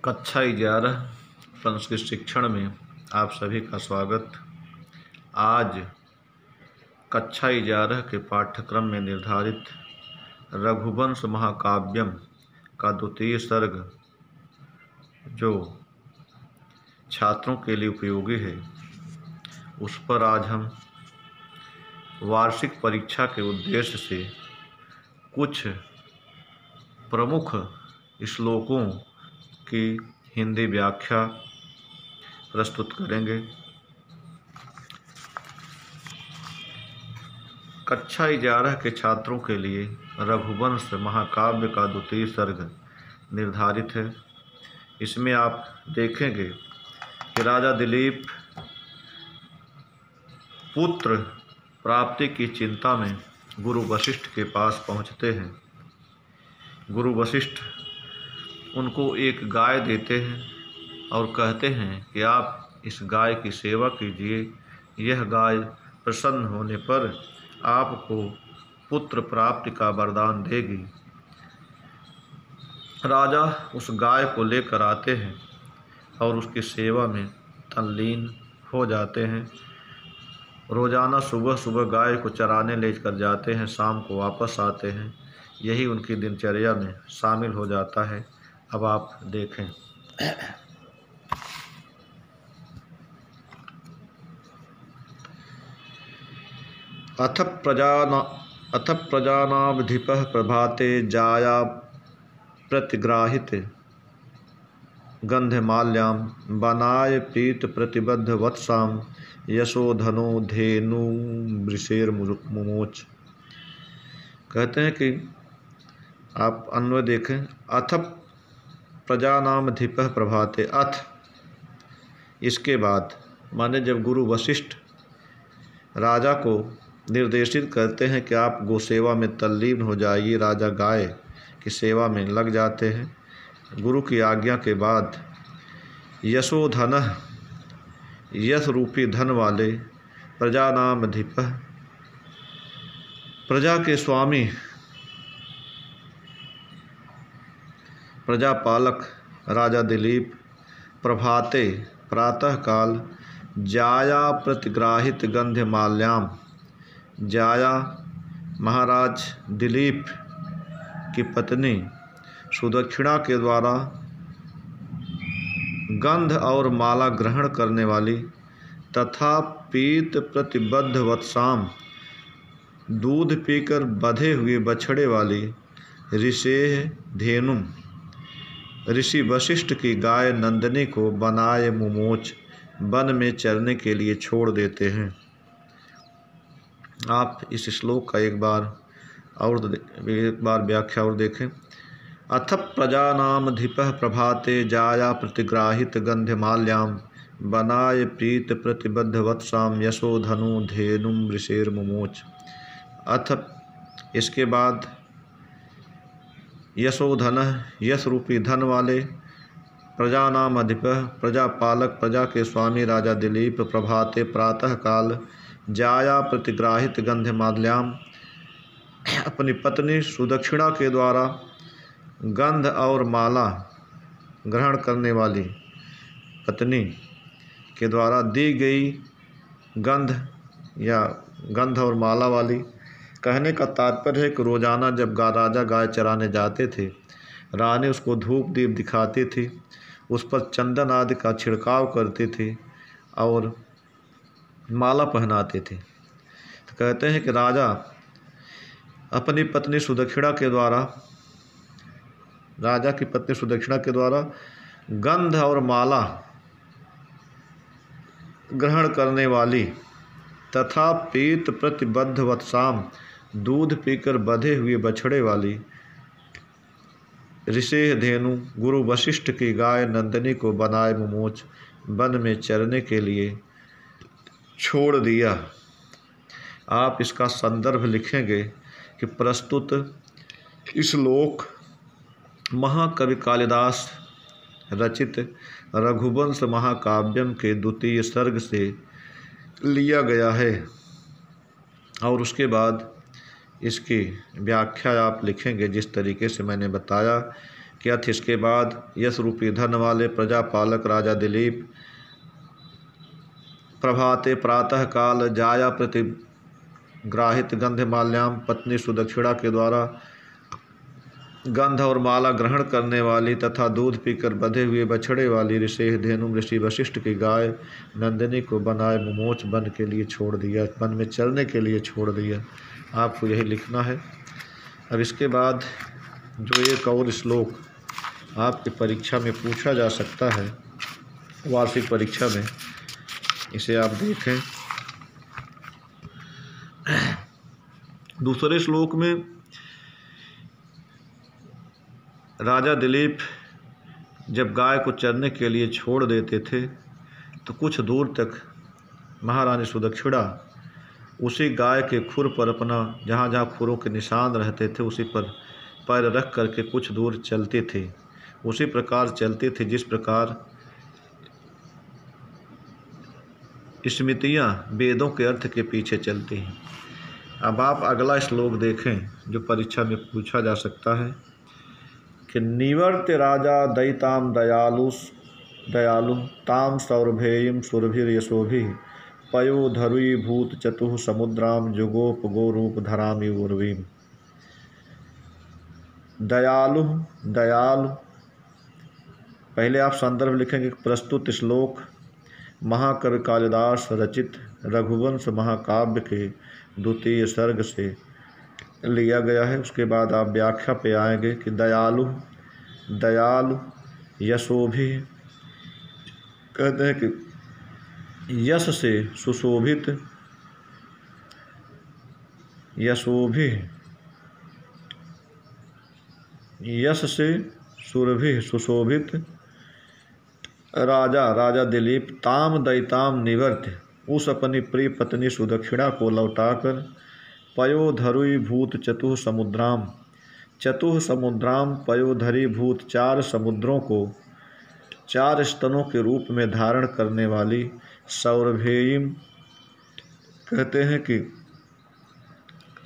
कक्षा 11 संस्कृत शिक्षण में आप सभी का स्वागत। आज कक्षा 11 के पाठ्यक्रम में निर्धारित रघुवंश महाकाव्यम का द्वितीय सर्ग जो छात्रों के लिए उपयोगी है, उस पर आज हम वार्षिक परीक्षा के उद्देश्य से कुछ प्रमुख श्लोकों की हिंदी व्याख्या प्रस्तुत करेंगे। कक्षा 11 के छात्रों के लिए रघुवंश महाकाव्य का द्वितीय सर्ग निर्धारित है। इसमें आप देखेंगे कि राजा दिलीप पुत्र प्राप्ति की चिंता में गुरु वशिष्ठ के पास पहुँचते हैं। गुरु वशिष्ठ उनको एक गाय देते हैं और कहते हैं कि आप इस गाय की सेवा कीजिए। यह गाय प्रसन्न होने पर आपको पुत्र प्राप्ति का वरदान देगी। राजा उस गाय को लेकर आते हैं और उसकी सेवा में तल्लीन हो जाते हैं। रोज़ाना सुबह सुबह गाय को चराने लेकर जाते हैं, शाम को वापस आते हैं। यही उनकी दिनचर्या में शामिल हो जाता है। अब आप देखें। अथ प्रजानामधिपः प्रभाते जाया प्रतिग्राहित गंधमाल्यां बनाय पीत प्रतिबद्ध वत्सां यशोधनो धेनु वृषेर मुमोच। कहते हैं कि आप अन्वय देखें। अथ प्रजानामधिपः प्रभाते, अथ इसके बाद, माने जब गुरु वशिष्ठ राजा को निर्देशित करते हैं कि आप गोसेवा में तल्लीन हो जाइए, राजा गाय की सेवा में लग जाते हैं। गुरु की आज्ञा के बाद यशोधन, यश रूपी धन वाले, प्रजानामधिपः प्रजा के स्वामी, प्रजापालक राजा दिलीप प्रभाते प्रातःकाल जाया प्रतिग्राहित गंधमाल्याम, जाया महाराज दिलीप की पत्नी सुदक्षिणा के द्वारा गंध और माला ग्रहण करने वाली तथा पीत प्रतिबद्ध वत्साम, दूध पीकर बंधे हुए बछड़े वाली ऋषेः धेनु, ऋषि वशिष्ठ की गाय नंदिनी को बनाए मुमोच, वन में चरने के लिए छोड़ देते हैं। आप इस श्लोक का एक बार व्याख्या और देखें। अथ प्रजानामधिपः प्रभाते जाया प्रतिग्राहित गंधमाल्यां बनाय प्रीत प्रतिबद्ध वत्सां यशोधनु धेनुम वृषेर मुमोच। अथ इसके बाद यशोधन, यश रूपी धन वाले, प्रजानामधिपः प्रजापालक, प्रजा के स्वामी राजा दिलीप प्रभाते प्रातःकाल जाया प्रतिग्राहित गंधमाल्याम, अपनी पत्नी सुदक्षिणा के द्वारा गंध और माला ग्रहण करने वाली पत्नी के द्वारा दी गई गंध और माला वाली। कहने का तात्पर्य है कि रोज़ाना जब राजा गाय चराने जाते थे, रानी उसको धूप दीप दिखाती थी, उस पर चंदन आदि का छिड़काव करते थे और माला पहनाते थे। तो कहते हैं कि राजा अपनी पत्नी सुदक्षिणा के द्वारा, राजा की पत्नी सुदक्षिणा के द्वारा गंध और माला ग्रहण करने वाली तथा पीत प्रतिबद्ध वत्साम, दूध पीकर बंधे हुए बछड़े वाली ऋषेः धेनु, गुरु वशिष्ठ की गाय नंदिनी को बनाए मुमोच, वन में चरने के लिए छोड़ दिया। आप इसका संदर्भ लिखेंगे कि प्रस्तुत श्लोक महाकवि कालिदास रचित रघुवंश महाकाव्यम के द्वितीय सर्ग से लिया गया है और उसके बाद इसकी व्याख्या आप लिखेंगे जिस तरीके से मैंने बताया। यथ इसके बाद यश रूपी धन वाले प्रजापालक राजा दिलीप प्रभाते प्रातः काल जाया प्रतिग्राहित गंधमाल्याम पत्नी सुदक्षिणा के द्वारा गंध और माला ग्रहण करने वाली तथा दूध पीकर बंधे हुए बछड़े वाली ऋषि धेनु ऋषि वशिष्ठ की गाय नंदिनी को बनाए मुमोच वन के लिए छोड़ दिया, वन में चलने के लिए छोड़ दिया। आपको यही लिखना है। अब इसके बाद जो एक और श्लोक आपकी परीक्षा में पूछा जा सकता है, वार्षिक परीक्षा में, इसे आप देखें। दूसरे श्लोक में राजा दिलीप जब गाय को चरने के लिए छोड़ देते थे तो कुछ दूर तक महारानी सुदक्षिणा उसी गाय के खुर पर अपना जहाँ जहाँ खुरों के निशान रहते थे उसी पर पैर रख करके कुछ दूर चलती थी। उसी प्रकार चलती थी जिस प्रकार स्मृतियाँ वेदों के अर्थ के पीछे चलती हैं। अब आप अगला श्लोक देखें जो परीक्षा में पूछा जा सकता है कि निवर्त्य राजा दयिताम दयालु ताम सौरभेयम सुरभिर्यशोभि पयो धरुईभूत चतुः समुद्राम जुगोप गोरूप धरामि उर्वीम। दयालु पहले आप संदर्भ लिखेंगे। प्रस्तुत श्लोक महाकवि कालिदास रचित रघुवंश महाकाव्य के द्वितीय सर्ग से लिया गया है। उसके बाद आप व्याख्या पे आएंगे कि दयालु यशोभि कहते हैं कि यश से सुशोभित, यशोभि यश से सुरभि सुशोभित राजा दिलीप ताम दयिताम निवर्त्य उस अपनी प्रिय पत्नी सुदक्षिणा को लौटाकर पयोधरुई भूत चतुः समुद्राम पयोधरी भूत चार समुद्रों को चार स्तनों के रूप में धारण करने वाली सौरभेयम कहते हैं कि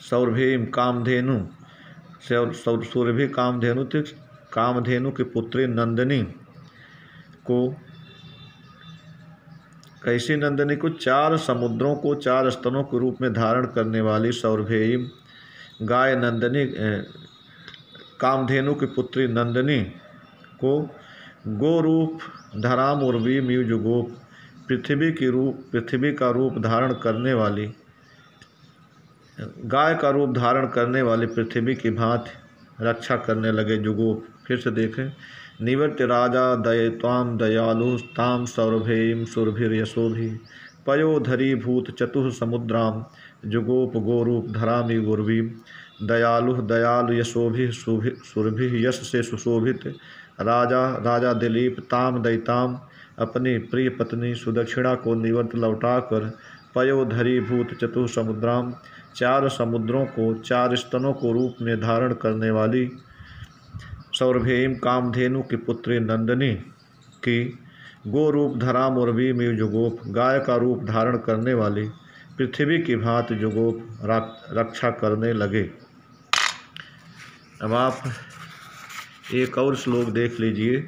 सौरभेयम कामधेनु सुरभि कामधेनु थी। कामधेनु की पुत्री नंदिनी को, कैसी नंदिनी को? चार समुद्रों को चार स्तनों के रूप में धारण करने वाली सौरभेयम गाय नंदिनी कामधेनु की पुत्री नंदिनी को गोरूप धराम उर्वी म्यूजुगोप पृथ्वी का रूप धारण करने वाली गाय का रूप धारण करने वाली पृथ्वी की भांति रक्षा करने लगे जुगोप। फिर से देखें। निवर्त्य राजा दयिताम दयालु ताम सौरभेयम सुरभिर्यशोभि पयोधरी भूत चतुः समुद्राम जुगोप गोरूप धरामि गुर्वी। दयालु यशोभि सुरभि यश से सुशोभित राजा दिलीप ताम दयिताम अपनी प्रिय पत्नी सुदक्षिणा को निवर्त लौटाकर पयोधरी भूत चतुः समुद्राम चार समुद्रों को चार स्तनों को रूप में धारण करने वाली सौरभेयम कामधेनु की पुत्री नंदिनी की गोरूप धराम उर्वी में जुगोप गाय का रूप धारण करने वाली पृथ्वी की भांति जुगोप रक्षा करने लगे। अब आप एक और श्लोक देख लीजिए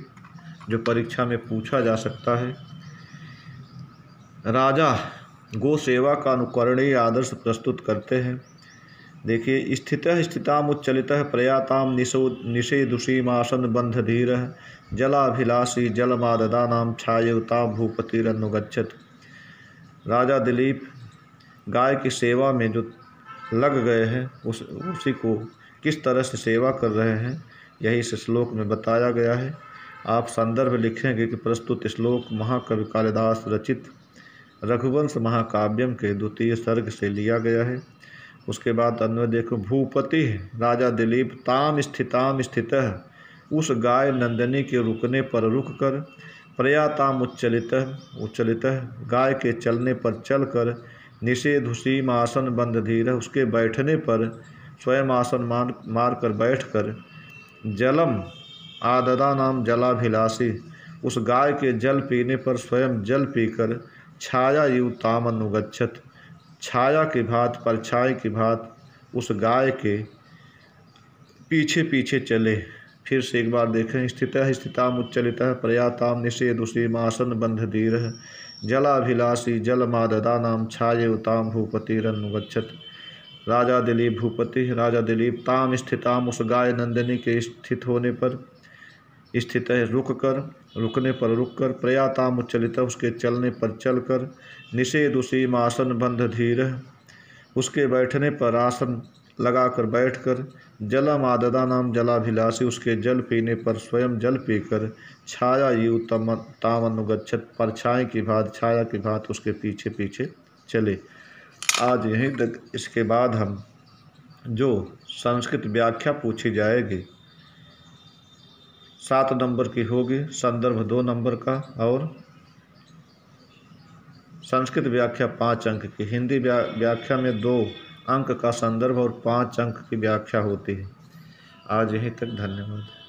जो परीक्षा में पूछा जा सकता है। राजा गो सेवा का अनुकरणीय आदर्श प्रस्तुत करते हैं। देखिए। स्थितामुच्चलितः प्रयाताम निषेदुषीमासन बंध धीर जलाभिलाषी जलमाददानाम छाययुता भूपतिरनुगच्छत। राजा दिलीप गाय की सेवा में जो लग गए हैं उसी को किस तरह से सेवा कर रहे हैं यही इस श्लोक में बताया गया है। आप संदर्भ लिखेंगे कि प्रस्तुत श्लोक महाकवि कालिदास रचित रघुवंश महाकाव्यम के द्वितीय सर्ग से लिया गया है। उसके बाद अन्वय देखो। भूपति राजा दिलीप ताम स्थितः उस गाय नंदिनी के रुकने पर रुककर प्रयाताम उच्चलितः गाय के चलने पर चलकर निषेधुषीम आसन बंध धीर उसके बैठने पर स्वयं आसन मार कर बैठकर जलम आददा नाम जलाभिलाषी उस गाय के जल पीने पर स्वयं जल पीकर छाया युताम अनुगच्छत छाया की भांति परछाई की भांति उस गाय के पीछे पीछे चले। फिर से एक बार देखें। स्थितः स्थितामुच्चलितः प्रयाताम निषेधुषीमासन बंधधीरः जलाभिलाषी जलमाददानाम छाययुताम भूपतिरनुगच्छत। राजा दिलीप भूपति राजा दिलीप ताम स्थिताम उस गाय नंदिनी के स्थित होने पर, स्थित है रुकने पर रुककर, प्रयाताम उच्चलित उसके चलने पर चलकर, निषेध उसी आसन बंध धीर उसके बैठने पर आसन लगाकर बैठकर, जलम आददा नाम जलाभिलाषी उसके जल पीने पर स्वयं जल पीकर, छाया यू तामनुगच्छत परछाई की भांति छाया की भांति उसके पीछे पीछे चले। आज यहीं तक। इसके बाद हम जो संस्कृत व्याख्या पूछी जाएगी 7 नंबर की होगी, संदर्भ 2 नंबर का, और संस्कृत व्याख्या 5 अंक की। हिंदी व्याख्या में 2 अंक का संदर्भ और 5 अंक की व्याख्या होती है। आज यहीं तक। धन्यवाद।